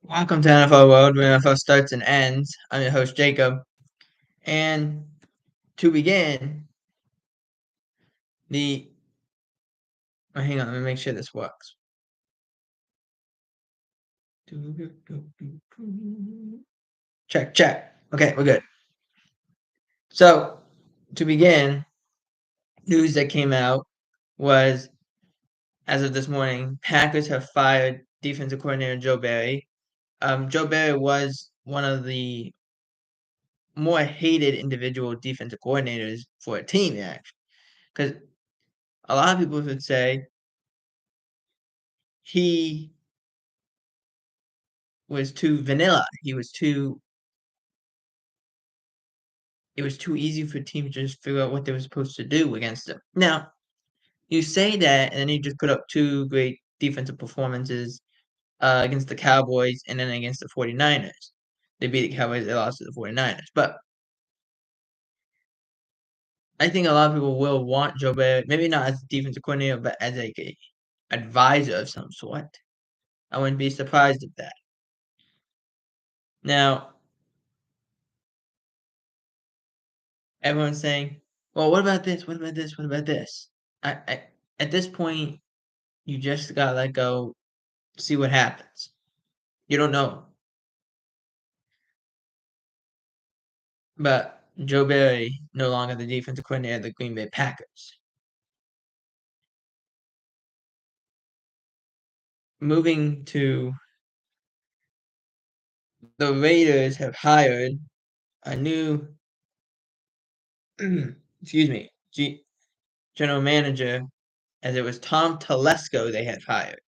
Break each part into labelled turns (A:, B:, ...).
A: Welcome to NFL World, where NFL starts and ends. I'm your host, Jacob. And to begin, hang on, let me make sure this works. Check, check. Okay, we're good. So, to begin, news that came out was, as of this morning, Packers have fired defensive coordinator Joe Barry. Joe Barry was one of the more hated individual defensive coordinators for a team, actually, because a lot of people would say he was too vanilla. It was too easy for teams to just figure out what they were supposed to do against him. Now, you say that, and then you just put up two great defensive performances against the Cowboys and then against the 49ers. They beat the Cowboys, they lost to the 49ers. But I think a lot of people will want Joe Barry, maybe not as a defensive coordinator, but as like a advisor of some sort. I wouldn't be surprised at that. Now, everyone's saying, well, what about this? What about this? What about this? I at this point, you just gotta let go, see what happens. You don't know. But Joe Barry, no longer the defensive coordinator of the Green Bay Packers. Moving to the Raiders have hired a new excuse me, general manager, as it was Tom Telesco they had hired.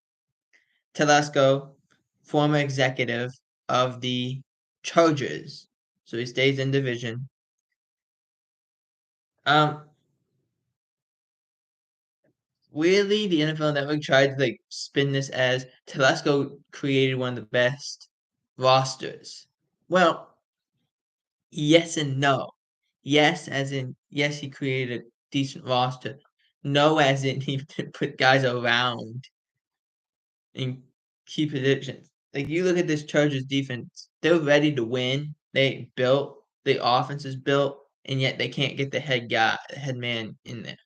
A: Telesco, former executive of the Chargers, so he stays in division. Um, Weirdly, the NFL Network tried to spin this as Telesco created one of the best rosters. Well, yes and no. Yes, as in yes, he created a decent roster. No, as in he put guys around in key positions. Like you look at this Chargers defense, they're ready to win. They built, the offense is built, and yet they can't get the head man in there.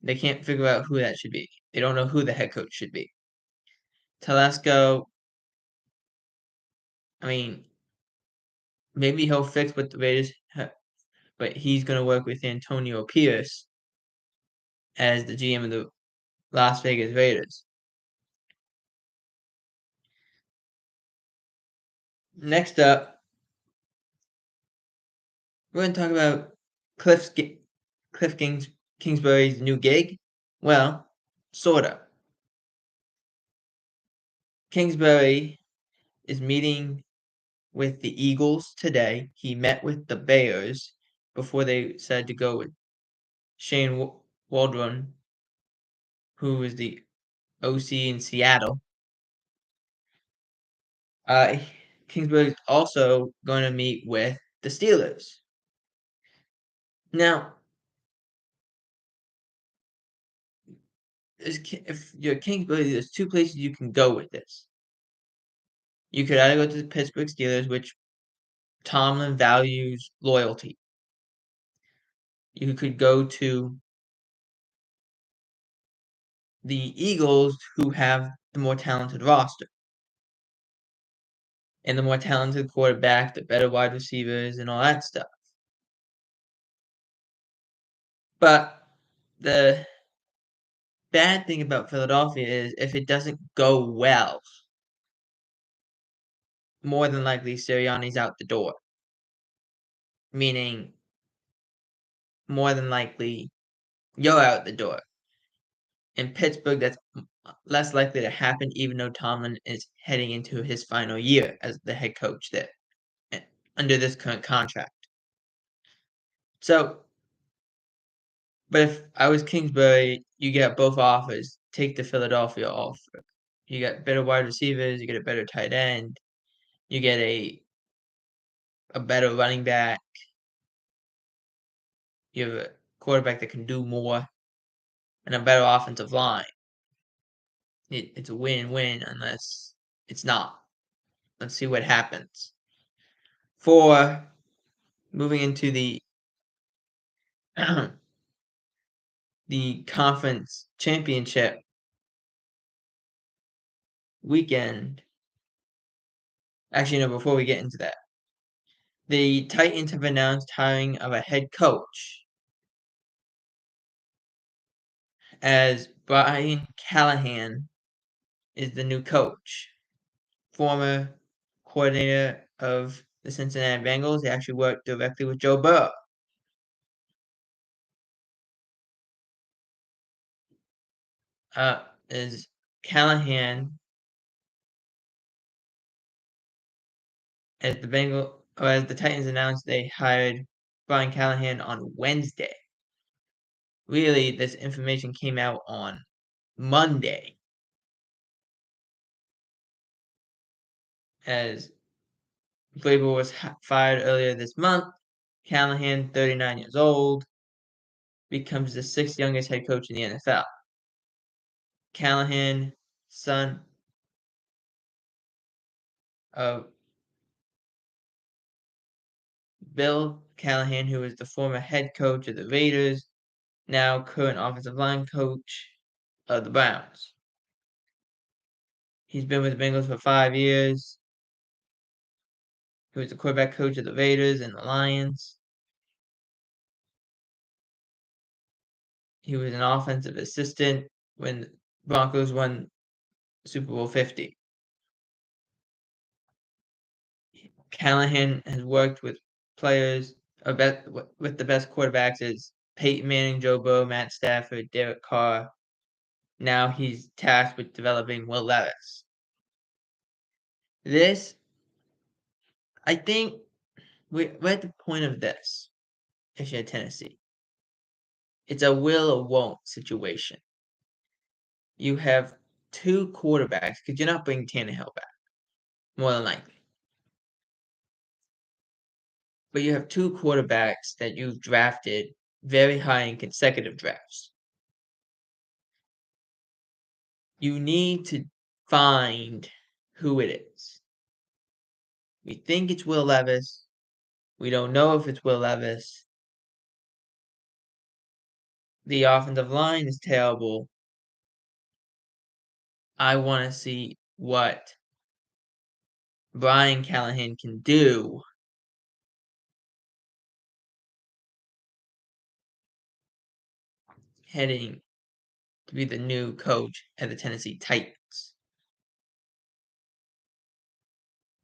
A: They can't figure out who that should be. They don't know who the head coach should be. Telesco, I mean, maybe he'll fix what the Raiders have, but he's going to work with Antonio Pierce as the GM of the Las Vegas Raiders. Next up, we're going to talk about Cliff Kingsbury's new gig. Well, sorta. Kingsbury is meeting with the Eagles today. He met with the Bears before they decided to go with Shane Waldron, who is the OC in Seattle. Uh, Kingsbury is also going to meet with the Steelers. Now, if you're Kingsbury, there's two places you can go with this. You could either go to the Pittsburgh Steelers, which Tomlin values loyalty. You could go to the Eagles, who have the more talented roster and the more talented quarterback, the better wide receivers, and all that stuff. But the bad thing about Philadelphia is if it doesn't go well, more than likely Sirianni's out the door. Meaning, more than likely you're out the door. In Pittsburgh, that's less likely to happen, even though Tomlin is heading into his final year as the head coach there under this current contract. So, but if I was Kingsbury, you get both offers. Take the Philadelphia offer. You get better wide receivers. You get a better tight end. You get a better running back. You have a quarterback that can do more, and a better offensive line. It's a win-win unless It's not. Let's see what happens. For moving into the conference championship weekend. Actually, no, before we get into that, the Titans have announced hiring of a head coach as Brian Callahan is the new coach. Former coordinator of the Cincinnati Bengals. He actually worked directly with Joe Burrow. Is Callahan as the Titans announced they hired Brian Callahan on Wednesday. Really, this information came out on Monday as Vrabel was fired earlier this month. Callahan, 39 years old, becomes the sixth youngest head coach in the NFL. Callahan, son of Bill Callahan, who was the former head coach of the Raiders, now current offensive line coach of the Browns. He's been with the Bengals for 5 years. He was the quarterback coach of the Raiders and the Lions. He was an offensive assistant when the Broncos won Super Bowl 50. Callahan has worked with players with the best quarterbacks as Peyton Manning, Joe Burrow, Matt Stafford, Derek Carr. Now he's tasked with developing Will Levis. This, I think, we're at the point of this. If you're Tennessee, it's a will or won't situation. You have two quarterbacks because you're not bringing Tannehill back, more than likely. But you have two quarterbacks that you've drafted very high in consecutive drafts. You need to find who it is. We think it's Will Levis. We don't know if it's Will Levis. The offensive line is terrible. I want to see what Brian Callahan can do heading to be the new coach at the Tennessee Titans.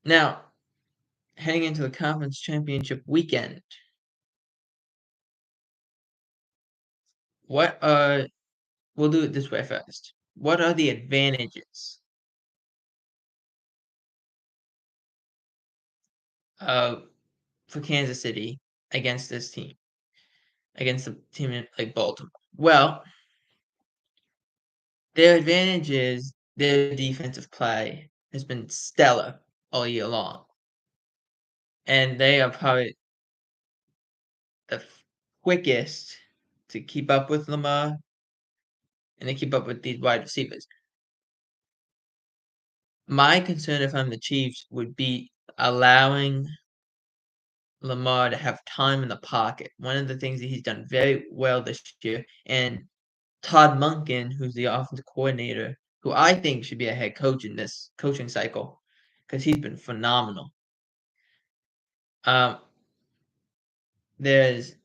A: Now, heading into the conference championship weekend, we'll do it this way first. What are the advantages for Kansas City against this team, against a team like Baltimore? Well, their advantage is their defensive play has been stellar all year long. And they are probably the quickest to keep up with Lamar and they keep up with these wide receivers. My concern if I'm the Chiefs would be allowing Lamar to have time in the pocket. One of the things that he's done very well this year, and Todd Monken, who's the offensive coordinator, who I think should be a head coach in this coaching cycle, because he's been phenomenal. There's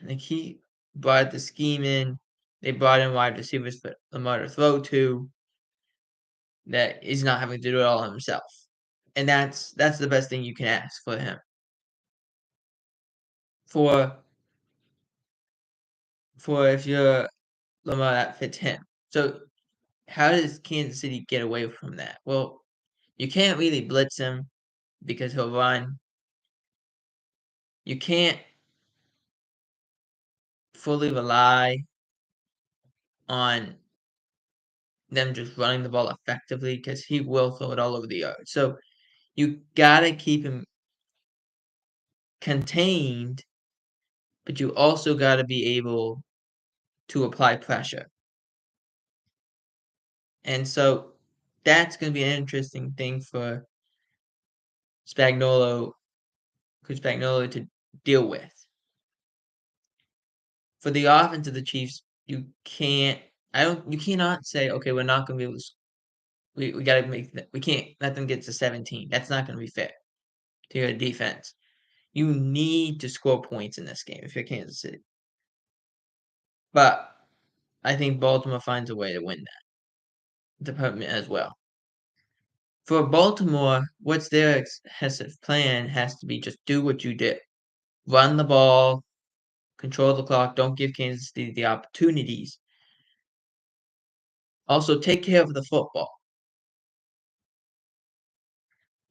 A: like he brought the scheme in. They brought in wide receivers for Lamar to throw to. That he's not having to do it all himself, and that's the best thing you can ask for him. For if you're Lamar, that fits him. So how does Kansas City get away from that? Well, you can't really blitz him because he'll run. You can't fully rely on them just running the ball effectively because he will throw it all over the yard. So you gotta keep him contained, but you also gotta be able to apply pressure. And so That's gonna be an interesting thing for Spagnuolo Coach Spagnuolo to deal with. For the offense of the Chiefs, you cannot say, okay, we're not gonna be able to we gotta make that we can't let them get to 17. That's not gonna be fair to your defense. You need to score points in this game if you're Kansas City. But I think Baltimore finds a way to win that department as well. For Baltimore, what's their excessive plan has to be just do what you did. Run the ball, control the clock, don't give Kansas City the opportunities. Also, take care of the football.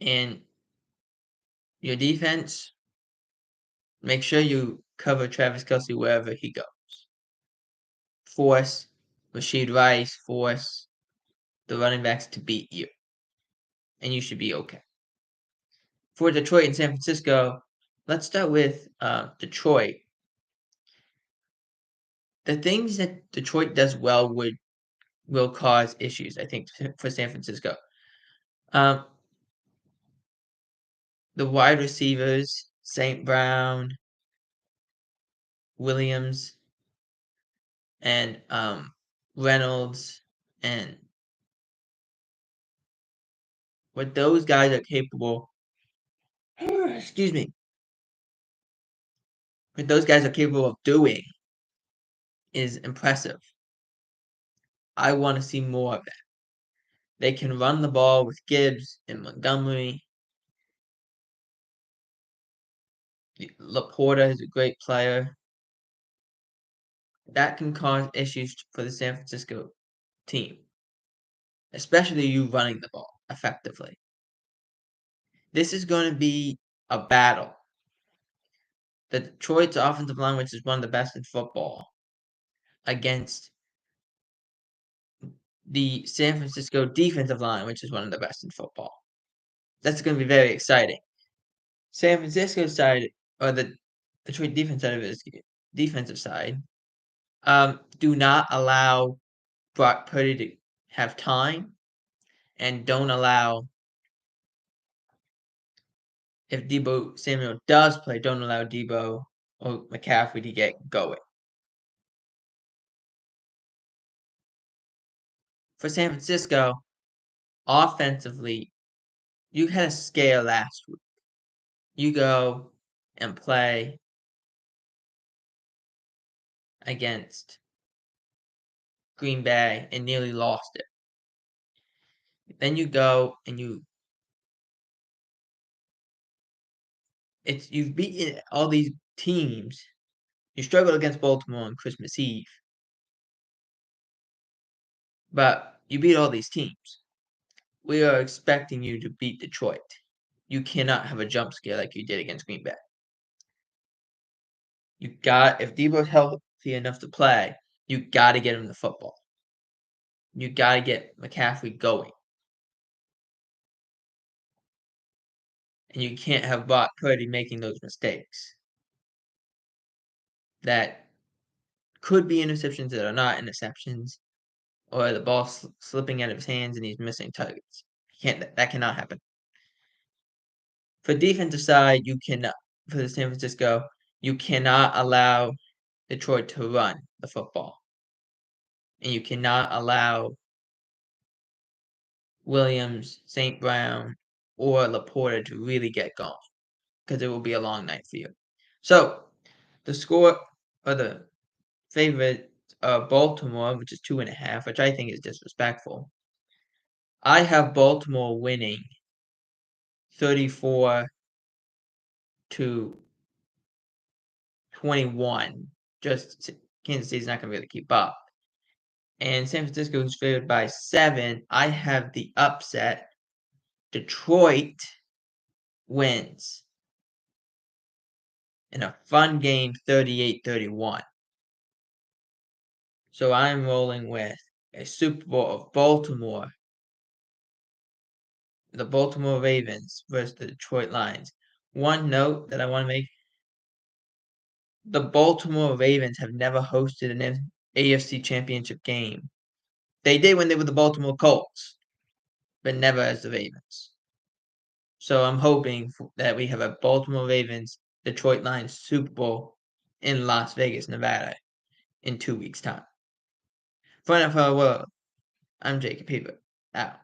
A: And your defense, make sure you cover Travis Kelce wherever he goes. Force Rashid Rice, force the running backs to beat you, and you should be okay. For Detroit and San Francisco, let's start with Detroit. The things that Detroit does well will cause issues, I think, for San Francisco. Um, the wide receivers, St. Brown, Williams, and Reynolds, and what those guys are capable excuse me, what those guys are capable of doing is impressive. I want to see more of that. They can run the ball with Gibbs and Montgomery. Laporta is a great player. That can cause issues for the San Francisco team, especially you running the ball effectively. This is going to be a battle. The Detroit's offensive line, which is one of the best in football, against the San Francisco defensive line, which is one of the best in football. That's going to be very exciting. San Francisco side, or the Detroit defensive side, do not allow Brock Purdy to have time, and don't allow, if Deebo Samuel does play, don't allow Deebo or McCaffrey to get going. For San Francisco, offensively, you had a scare last week. You go and play against Green Bay and nearly lost it. Then you go and you've beaten all these teams. You struggled against Baltimore on Christmas Eve, but you beat all these teams. We are expecting you to beat Detroit. You cannot have a jump scare like you did against Green Bay. If Deebo's healthy enough to play, you got to get him the football. You got to get McCaffrey going. And you can't have Brock Purdy making those mistakes that could be interceptions that are not interceptions, or the ball slipping out of his hands and he's missing targets. That cannot happen. For defensive side, for the San Francisco, you cannot allow Detroit to run the football, and you cannot allow Williams, St. Brown, or Laporta to really get going, because it will be a long night for you. So the score, or the favorite, Baltimore, which is 2.5, which I think is disrespectful. I have Baltimore winning 34 to 21. Just Kansas City's not going to be able to keep up. And San Francisco is favored by 7. I have the upset. Detroit wins in a fun game, 38-31. So I'm rolling with a Super Bowl of Baltimore, the Baltimore Ravens versus the Detroit Lions. One note that I want to make: the Baltimore Ravens have never hosted an AFC Championship game. They did when they were the Baltimore Colts. but never as the Ravens. So I'm hoping that we have a Baltimore Ravens Detroit Lions Super Bowl in Las Vegas, Nevada in 2 weeks' time. For NFL World, I'm Jacob Hebert. Out.